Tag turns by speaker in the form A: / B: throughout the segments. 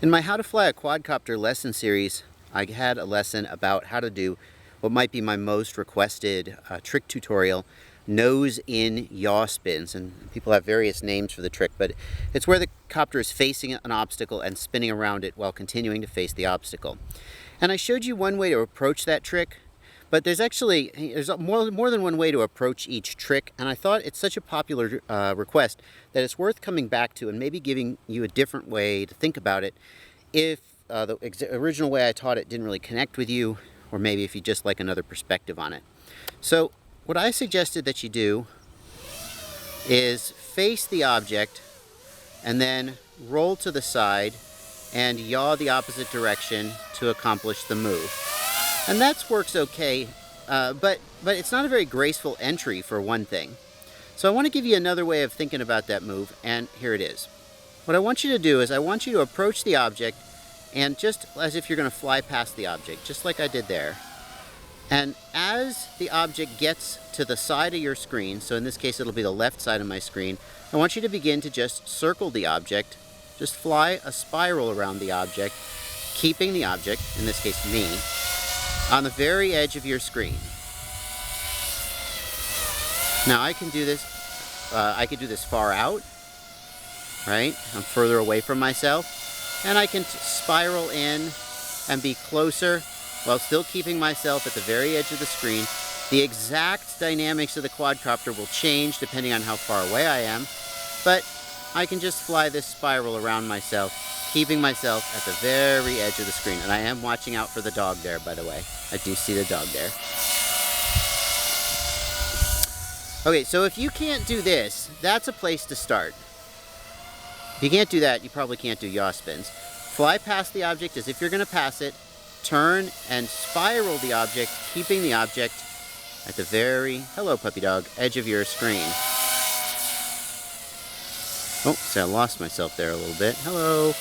A: In my How to Fly a Quadcopter lesson series, I had a lesson about how to do what might be my most requested trick tutorial, nose in yaw spins. And people have various names for the trick, but it's where the copter is facing an obstacle and spinning around it while continuing to face the obstacle. And I showed you one way to approach that trick, but there's more than one way to approach each trick, and I thought it's such a popular request that it's worth coming back to and maybe giving you a different way to think about it if the original way I taught it didn't really connect with you, or maybe if you just like another perspective on it. So what I suggested that you do is face the object and then roll to the side and yaw the opposite direction to accomplish the move. And that works okay, but it's not a very graceful entry for one thing. So I want to give you another way of thinking about that move, and here it is. What I want you to do is I want you to approach the object and just as if you're going to fly past the object, just like I did there. And as the object gets to the side of your screen, so in this case it'll be the left side of my screen, I want you to begin to just circle the object, just fly a spiral around the object, keeping the object, in this case me, on the very edge of your screen. Now I can do this, I could do this far out, right? I'm further away from myself, and I can spiral in and be closer while still keeping myself at the very edge of the screen. The exact dynamics of the quadcopter will change depending on how far away I am, but I can just fly this spiral around myself, keeping myself at the very edge of the screen. And I am watching out for the dog there, by the way. I do see the dog there. Okay, so if you can't do this, that's a place to start. If you can't do that, you probably can't do yaw spins. Fly past the object as if you're going to pass it, turn and spiral the object, keeping the object at the very, hello puppy dog, edge of your screen. Oh, so I lost myself there a little bit. Hello.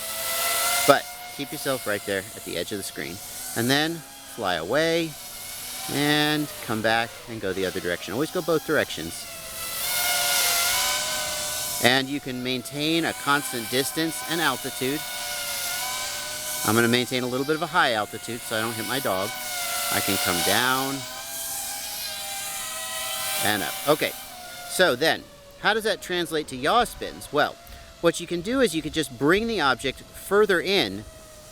A: But keep yourself right there at the edge of the screen. And then fly away and come back and go the other direction. Always go both directions. And you can maintain a constant distance and altitude. I'm going to maintain a little bit of a high altitude so I don't hit my dog. I can come down and up. Okay, so then, how does that translate to yaw spins? Well, what you can do is you could just bring the object further in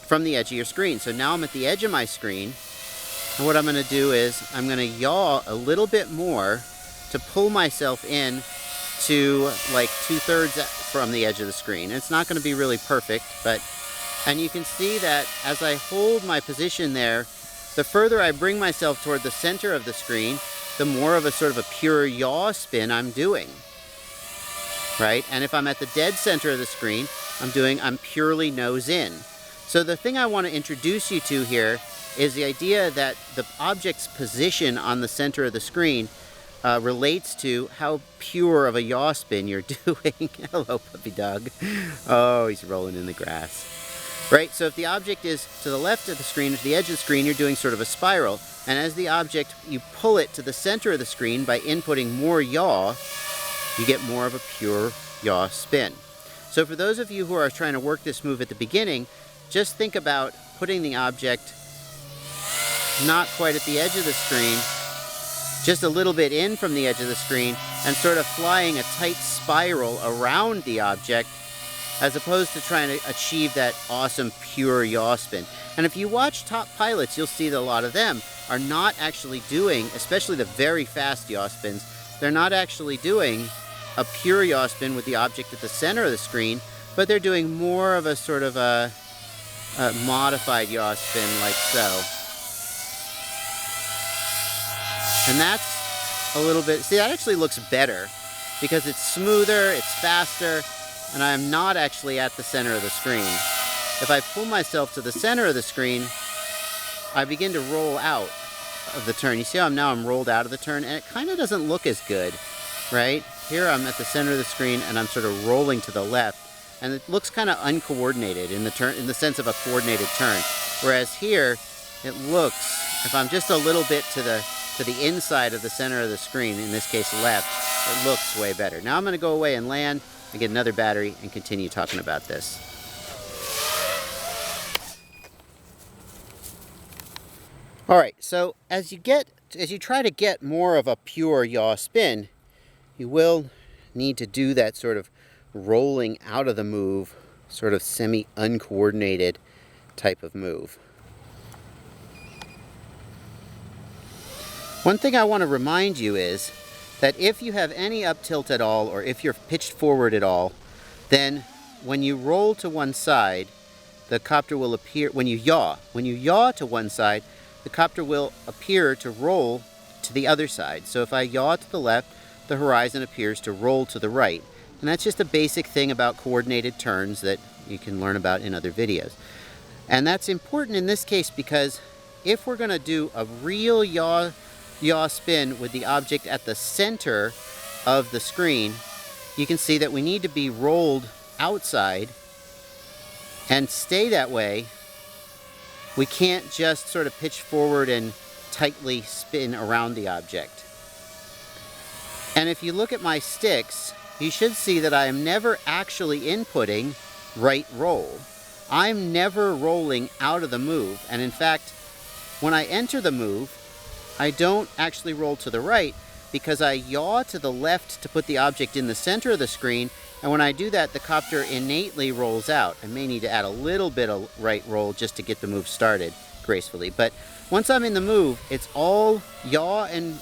A: from the edge of your screen. So now I'm at the edge of my screen, and what I'm going to do is I'm going to yaw a little bit more to pull myself in to like 2/3 from the edge of the screen. It's not going to be really perfect, and you can see that as I hold my position there, the further I bring myself toward the center of the screen, the more of a sort of a pure yaw spin I'm doing. Right? And if I'm at the dead center of the screen, I'm purely nose in. So the thing I want to introduce you to here is the idea that the object's position on the center of the screen relates to how pure of a yaw spin you're doing. Hello, puppy dog. Oh, he's rolling in the grass. Right? So if the object is to the left of the screen, to the edge of the screen, you're doing sort of a spiral. And as the object, you pull it to the center of the screen by inputting more yaw, you get more of a pure yaw spin. So for those of you who are trying to work this move at the beginning, just think about putting the object not quite at the edge of the screen, just a little bit in from the edge of the screen, and sort of flying a tight spiral around the object, as opposed to trying to achieve that awesome pure yaw spin. And if you watch top pilots, you'll see that a lot of them are not actually doing, especially the very fast yaw spins, they're not actually doing a pure yaw spin with the object at the center of the screen, but they're doing more of a sort of a modified yaw spin like so. And that's a little bit, see, that actually looks better because it's smoother, it's faster, and I'm not actually at the center of the screen. If I pull myself to the center of the screen, I begin to roll out of the turn. You see how I'm rolled out of the turn, and it kind of doesn't look as good, right? Here I'm at the center of the screen and I'm sort of rolling to the left, and it looks kind of uncoordinated in the sense of a coordinated turn. Whereas here it looks, if I'm just a little bit to the inside of the center of the screen, in this case left, it looks way better. Now I'm going to go away and land and get another battery and continue talking about this. All right, so as you try to get more of a pure yaw spin, you will need to do that sort of rolling out of the move, sort of semi-uncoordinated type of move. One thing I want to remind you is that if you have any up tilt at all, or if you're pitched forward at all, then when you roll to one side, the copter will appear, when you yaw to one side, the copter will appear to roll to the other side. So if I yaw to the left, the horizon appears to roll to the right. And that's just a basic thing about coordinated turns that you can learn about in other videos. And that's important in this case because if we're going to do a real yaw spin with the object at the center of the screen, you can see that we need to be rolled outside and stay that way. We can't just sort of pitch forward and tightly spin around the object. And if you look at my sticks, you should see that I am never actually inputting right roll. I'm never rolling out of the move, and in fact, when I enter the move, I don't actually roll to the right because I yaw to the left to put the object in the center of the screen, and when I do that, the copter innately rolls out. I may need to add a little bit of right roll just to get the move started gracefully, but once I'm in the move, it's all yaw and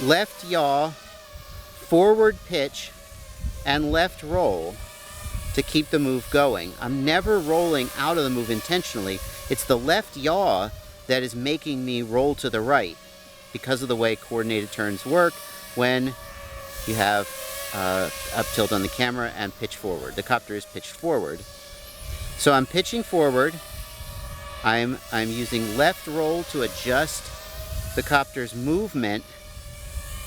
A: left yaw, forward pitch, and left roll to keep the move going. I'm never rolling out of the move intentionally. It's the left yaw that is making me roll to the right because of the way coordinated turns work when you have up tilt on the camera and pitch forward. The copter is pitched forward. So I'm pitching forward. I'm using left roll to adjust the copter's movement.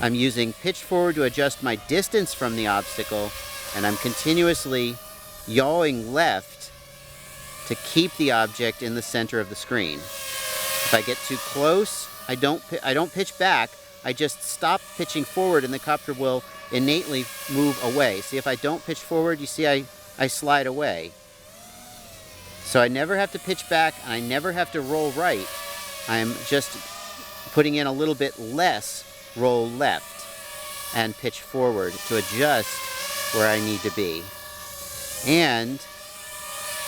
A: I'm using pitch forward to adjust my distance from the obstacle, and I'm continuously yawing left to keep the object in the center of the screen. If I get too close, I don't pitch back. I just stop pitching forward and the copter will innately move away. See, if I don't pitch forward, you see I slide away. So I never have to pitch back and I never have to roll right. I'm just putting in a little bit less roll left and pitch forward to adjust where I need to be. And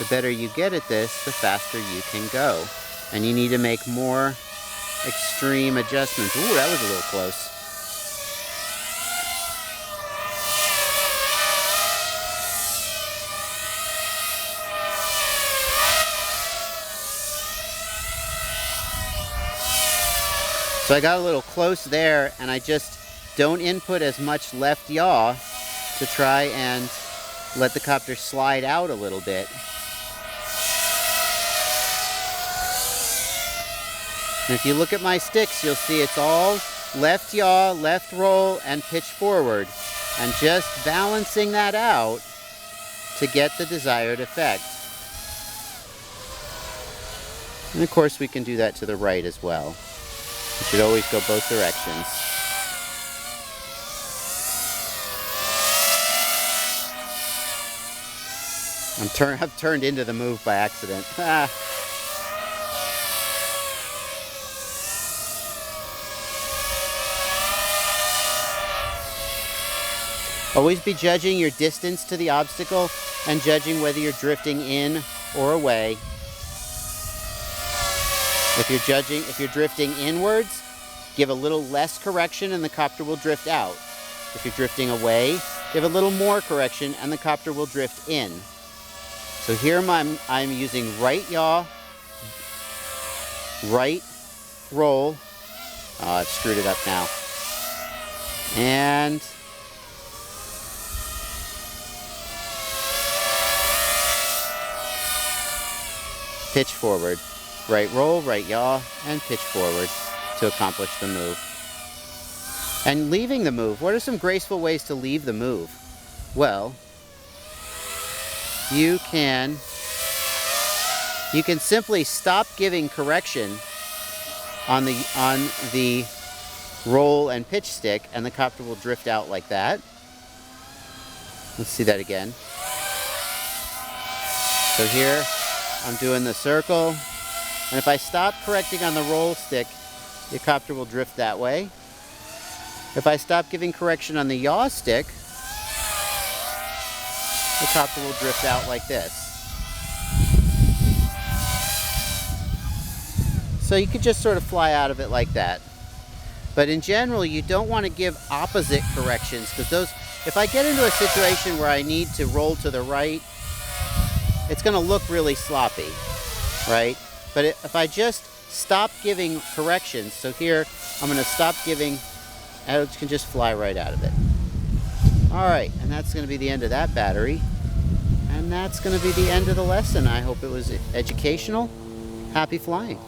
A: the better you get at this, the faster you can go. And you need to make more extreme adjustments. Ooh, that was a little close. So I got a little close there, and I just don't input as much left yaw to try and let the copter slide out a little bit. And if you look at my sticks, you'll see it's all left yaw, left roll, and pitch forward. And just balancing that out to get the desired effect. And of course we can do that to the right as well. You should always go both directions. I've turned into the move by accident. Always be judging your distance to the obstacle and judging whether you're drifting in or away. If you're drifting inwards, give a little less correction and the copter will drift out. If you're drifting away, give a little more correction and the copter will drift in. So here I'm using right yaw, right roll. Oh, I've screwed it up now. And pitch forward. Right roll, right yaw, and pitch forward to accomplish the move. And leaving the move. What are some graceful ways to leave the move? Well, you can simply stop giving correction on the roll and pitch stick, and the copter will drift out like that. Let's see that again. So here I'm doing the circle, And if I stop correcting on the roll stick, the copter will drift that way. If I stop giving correction on the yaw stick, the copter will drift out like this. So you could just sort of fly out of it like that. But in general, you don't want to give opposite corrections, because those, if I get into a situation where I need to roll to the right, it's going to look really sloppy, right? But if I just stop giving corrections, so here I'm going to stop giving, and it can just fly right out of it. All right, and that's going to be the end of that battery. And that's going to be the end of the lesson. I hope it was educational. Happy flying.